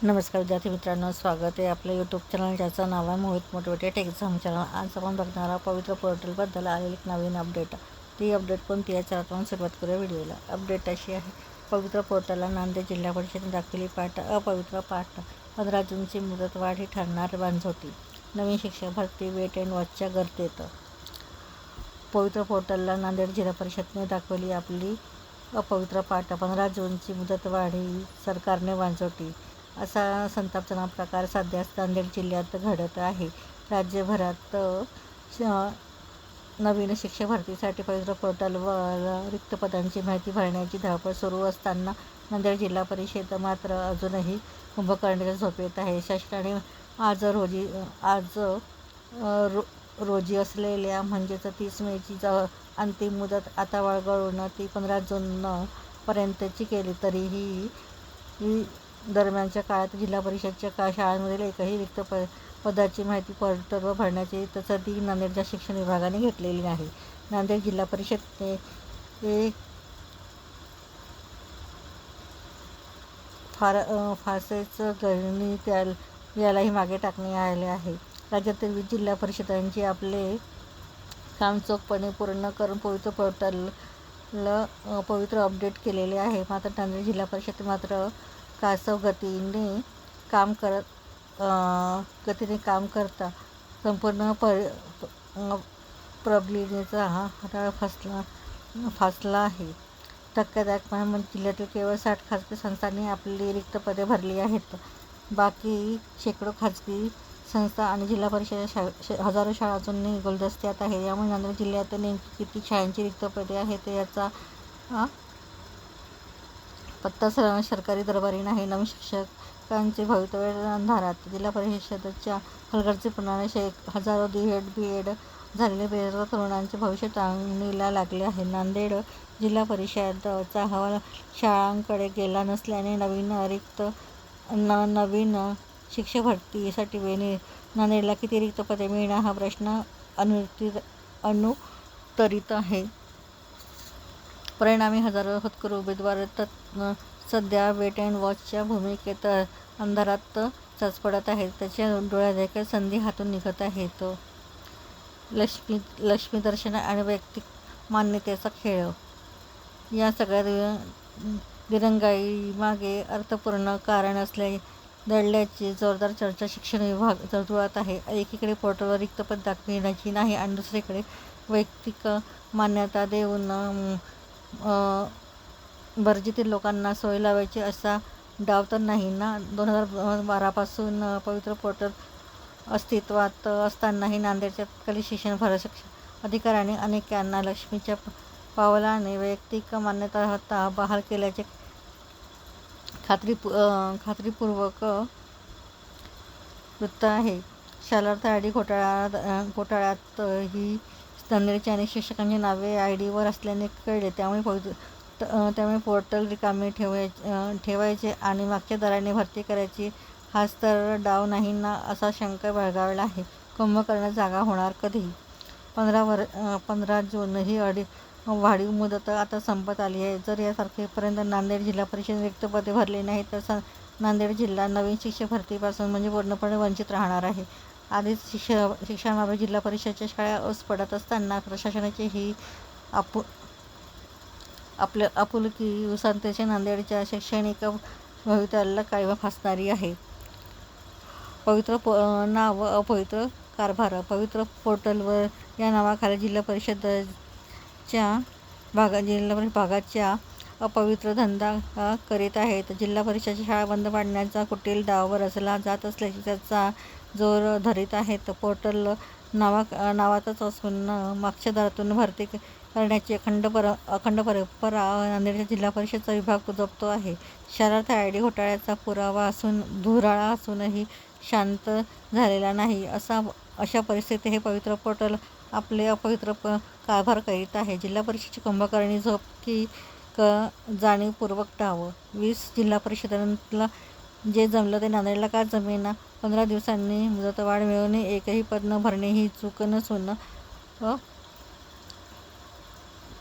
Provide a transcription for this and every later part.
नमस्कार विद्यार्थी मित्रांनो, स्वागत आहे आपल्या यूट्यूब चॅनल ज्याचं नाव आहे मोहित मोटिवेटेड एक्झाम चॅनल. आज आपण बघणार आहोत पवित्र पोर्टलबद्दल आलेली एक नवीन अपडेट. ती अपडेट कोणती आहे चला आपण सुरुवात करूया व्हिडिओला. अपडेट अशी आहे, पवित्र पोर्टलला नांदेड जिल्हा परिषदेने दाखवली अपवित्र पाठ. 15 जूनची मुदतवाढ ही ठरणार वांझोटी. नवीन शिक्षक भरती वेट अँड वॉचच्या गर्दीत. पवित्र पोर्टलला नांदेड जिल्हा परिषदेने दाखवली आपली अपवित्र पाठ. 15 जूनची मुदतवाढ ही सरकारने वांझोटी, असा संतापजनक प्रकार सध्या नांदेड जिल्ह्यात घडत आहे. राज्यभरात नवीन शिक्षक भरतीसाठी पवित्र पोर्टलवर रिक्त पदांची माहिती भरण्याची धावपळ सुरू असताना नांदेड जिल्हा परिषद मात्र अजूनही कुंभकर्णीच्या झोपेत आहे. शासनाने आज रोजी असलेल्या म्हणजेच 30 मेची अंतिम मुदत आता वगळून ती 15 जूनपर्यंतची केली. तरीही दरम्यानच्या काळात जिल्हा परिषदच्या शाळांमधील एकही रिक्त पदाची माहिती पोर्टलवर भरण्याची संधी नांदेडच्या शिक्षण विभागाने घेतलेली नाही. नांदेड जिल्हा परिषदेने फारसेच गणित यालाही मागे टाकणे आले आहे. राज्यातील 20 जिल्हा परिषदांची आपले काम चोखपणे पूर्ण करून पवित्र पोर्टलला पवित्र अपडेट केलेले आहे. मात्र नांदेड जिल्हा परिषद मात्र कासव गतीने काम करता संपूर्ण प्रबलिनीचा हाताळ फासला आहे. धक्कादायक म्हणजे जिल्ह्यातील केवळ 60 खाजगी संस्थांनी आपली रिक्त पदे भरली आहेत. बाकी शेकडो खाजगी संस्था आणि जिल्हा परिषदेच्या हजारो शाळा अजूनही गुलदस्त्यात आहेत. यामुळे नांदेड जिल्ह्यात नेमकी किती शाळांची रिक्त पदे आहेत याचा पत्ता सरकारी दरबारी नाही. नवीन शिक्षकांचे भवितव्य अंधारात. जिल्हा परिषदेच्या हलगर्जीपणाने हजारो बी.एड झालेले बेरोजगार तरुणांचे भविष्य टांगणीला लागले आहे. नांदेड जिल्हा परिषदचा अहवाल शाळांकडे गेला नसल्याने नवीन शिक्षक भरतीसाठी नांदेडला किती रिक्त पदे मिळणार हा प्रश्न अनुत्तरित आहे. परिणामी हजारो होतकरू उमेदवार सध्या वेट अँड वॉचच्या भूमिकेत अंधारात चचपडत आहेत. त्याच्या डोळ्यादेखील संधी हातून निघत आहेत. लक्ष्मीदर्शन आणि वैयक्तिक मान्यतेचा खेळ. या सगळ्या दिरंगाईमागे अर्थपूर्ण कारण दडल्याची जोरदार चर्चा शिक्षण विभाग वर्तुळात आहे. एकीकडे पोर्टलवर रिक्त पद दाखवायची नाही आणि दुसरीकडे वैयक्तिक मान्यता देऊन भरतीतील लोकांना सोय लावायची असा डाव तर नाही ना. 2012पासून पवित्र पोर्टल अस्तित्वात असतानाही नांदेडच्या तत्कालीन शिक्षण अधिकाऱ्यांनी अनेकांना लक्ष्मीच्या पावलाने वैयक्तिक मान्यता बहाल केल्याचे खात्रीपूर्वक वृत्त आहे. शालार्थ आय डी घोटाळ्यातही नांदेडच्या अनेक शिक्षकांची नावे आयडीवर असल्याने कळले. त्यामुळे पोर्टल रिकामे ठेवायचे आणि मागच्या दराने भरती करायची हाच तर डाव नाही ना असा शंका बाळगावला आहे. कुंभकर्ण जागा होणार कधी? 15 जून ही वाढीव मुदत आता संपत आली आहे. जर या तारखेपर्यंत नांदेड जिल्हा परिषद रिक्त पदे भरली नाही तर नांदेड जिल्हा नवीन शिक्षक भरतीपासून म्हणजे पूर्णपणे वंचित राहणार आहे. आधीच शिक्षणाबाबत जिल्हा परिषदेच्या शाळा ओस पडत असताना प्रशासनाची ही आपुलकी उसंतेच्या नांदेडच्या शैक्षणिक भवितव्याला काळीमा फासणारी आहे. पवित्र नाव अपवित्र कारभार. पवित्र पोर्टलवर या नावाखाली जिल्हा परिषदेच्या भागाच्या अपवित्र धंदा करीत आहेत. जिल्हा परिषदेच्या शाळा बंद पाडण्याचा कुटील डाव रचला जात असल्याची त्याचा जोर धरीत आहेत. पोर्टल नावातच असून मागच्या दरातून भरती करण्याची अखंड परंपरा नांदेडच्या जिल्हा परिषदचा विभाग जपतो आहे. शालार्थ आय डी घोटाळ्याचा धुराळा असूनही शांत झालेला नाही. अशा परिस्थितीत हे पवित्र पोर्टल आपले अपवित्र कारभार करीत आहे. जिल्हा परिषदेची कुंभकर्णी झोप की जाणीवपूर्वक डाव? 20 जिल्हा परिषदांना जे जमलं ते नांदेडला का जमेना? 15 दिवसांनी मुदतवाढ मिळवणे, एकही पद न भरणे ही चूक नसून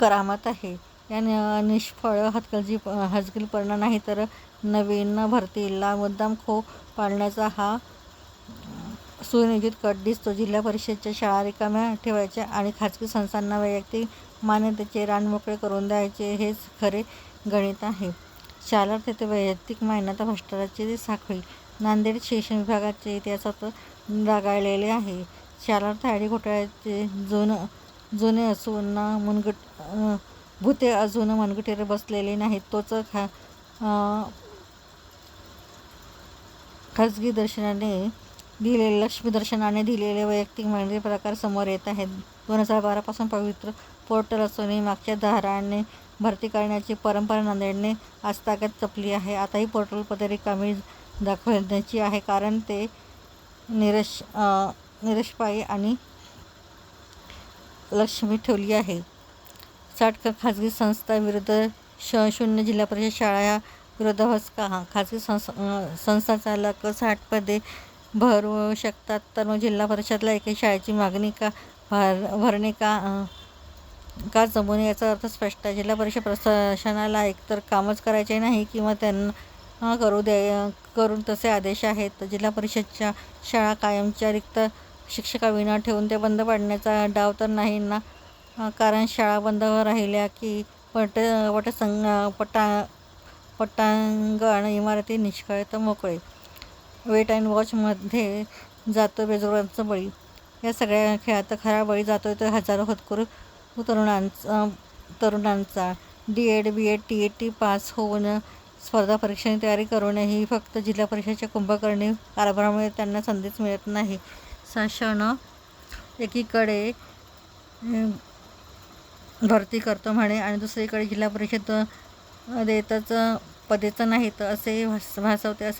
करामत आहे. या निष्फळ हलगर्जीपणा नाही तर नवीन भरतीला मुद्दाम खो पाडण्याचा हा सुनियोजित कट दिसतो. जिल्हा परिषदेच्या शाळा रिकाम्या ठेवायच्या आणि खाजगी संस्थांना वैयक्तिक मान्यतेचे रान मोकळे करून द्यायचे हेच खरे गणित आहे. शालार्थ येथे वैयक्तिक मान्यता भ्रष्टाचाराची साखळी. नांदेड शिक्षण विभागाचे इतिहासात डागाळलेले आहे. शालार्थ आयडी घोटाळ्याचे जुने असून भुते अजून मनगटीवर बसलेले नाहीत. तोच खाजगी दर्शनाने दिलेले लक्ष्मीदर्शनाने दिलेले वैयक्तिक मान्यते प्रकार समोर येत आहेत. 2012 पासून पवित्र पोर्टल असूनही मागच्या दाराने भरती करण्याची परंपरा नांदेडने आजतागायत जपली आहे. आता ही पोर्टल पदे रिकामी दाखवण्याची आहे, कारण ते निरक्षपायी आणि लक्ष्मी ठेवली आहे. 60 खाजगी संस्था विरुद्ध शून्य जिल्हा परिषद शाळा या विरोधाभास का? खाजगी संस्थाचालक 60 पदे भरू शकतात, तर मग जिल्हा परिषदला एकही शाळेची मागणी भरणे का जमू नये याचा अर्थ स्पष्ट आहे. जिल्हा परिषद प्रशासनाला एकतर कामच करायचे नाही किंवा त्यांना करून तसे आदेश आहेत. जिल्हा परिषदच्या शाळा कायमच्या रिक्त शिक्षकाविना ठेवून ते बंद पाडण्याचा डाव तर नाही ना, कारण शाळा बंद राहिल्या की पटांगण इमारती निष्काळी मोकळे. वेट अँड वॉचमध्ये जातो बेजोरांचा बळी. या सगळ्या खेळात खरा बळी जातोय तो हजारो होतकरू तरुणांचा. D.Ed, B.Ed, TET पास होऊन स्पर्धा परीक्षांची तयारी करूनही फक्त जिल्हा परिषदेच्या कुंभकर्णी कारभारामुळे त्यांना संधीच मिळत नाही. शासन एकीकडे भरती करतो म्हणे आणि दुसरीकडे जिल्हा परिषद देतच पदेच नाहीत असे भासवते.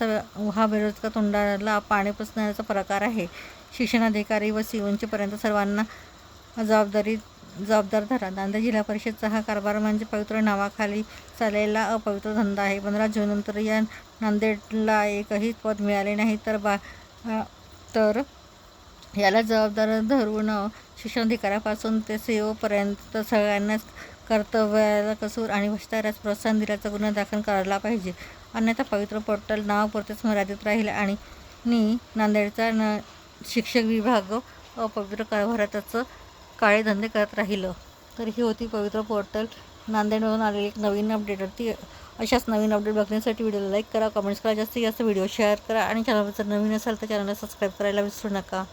हा बेरोजगार तोंडाला पाणी पुसण्याचा प्रकार आहे. शिक्षणाधिकारी व COंचे पर्यंत सर्वांना जबाबदार धरा. नांदेड जिल्हा परिषदचा हा कारभार म्हणजे पवित्र नावाखाली चाललेला अपवित्र धंदा आहे. 15 जूननंतर या नांदेडला एकही पद मिळाले नाही तर याला जबाबदार धरून शिक्षणाधिकाऱ्यापासून ते CO पर्यंत सगळ्यांनाच कर्तव्याला कसूर आणि भ्रष्टाचारास प्रोत्साहन दिल्याचा गुन्हा दाखल करायला पाहिजे. अन्यथा पवित्र पोर्टल नावापुरतेच मर्यादित राहील आणि नांदेडचा शिक्षक विभाग अपवित्र कारभारातच काळे धंदे करत राहील. तर ही होती पवित्र पोर्टल नांदेडमधून आलेली एक नवीन अपडेट. अशाच नवीन अपडेट बघण्यासाठी व्हिडिओला लाईक करा, कमेंट्स करा, जास्तीत जास्त व्हिडिओ शेअर करा आणि चॅनलवर जर नवीन असाल तर चॅनलला सबस्क्राईब करायला विसरू नका.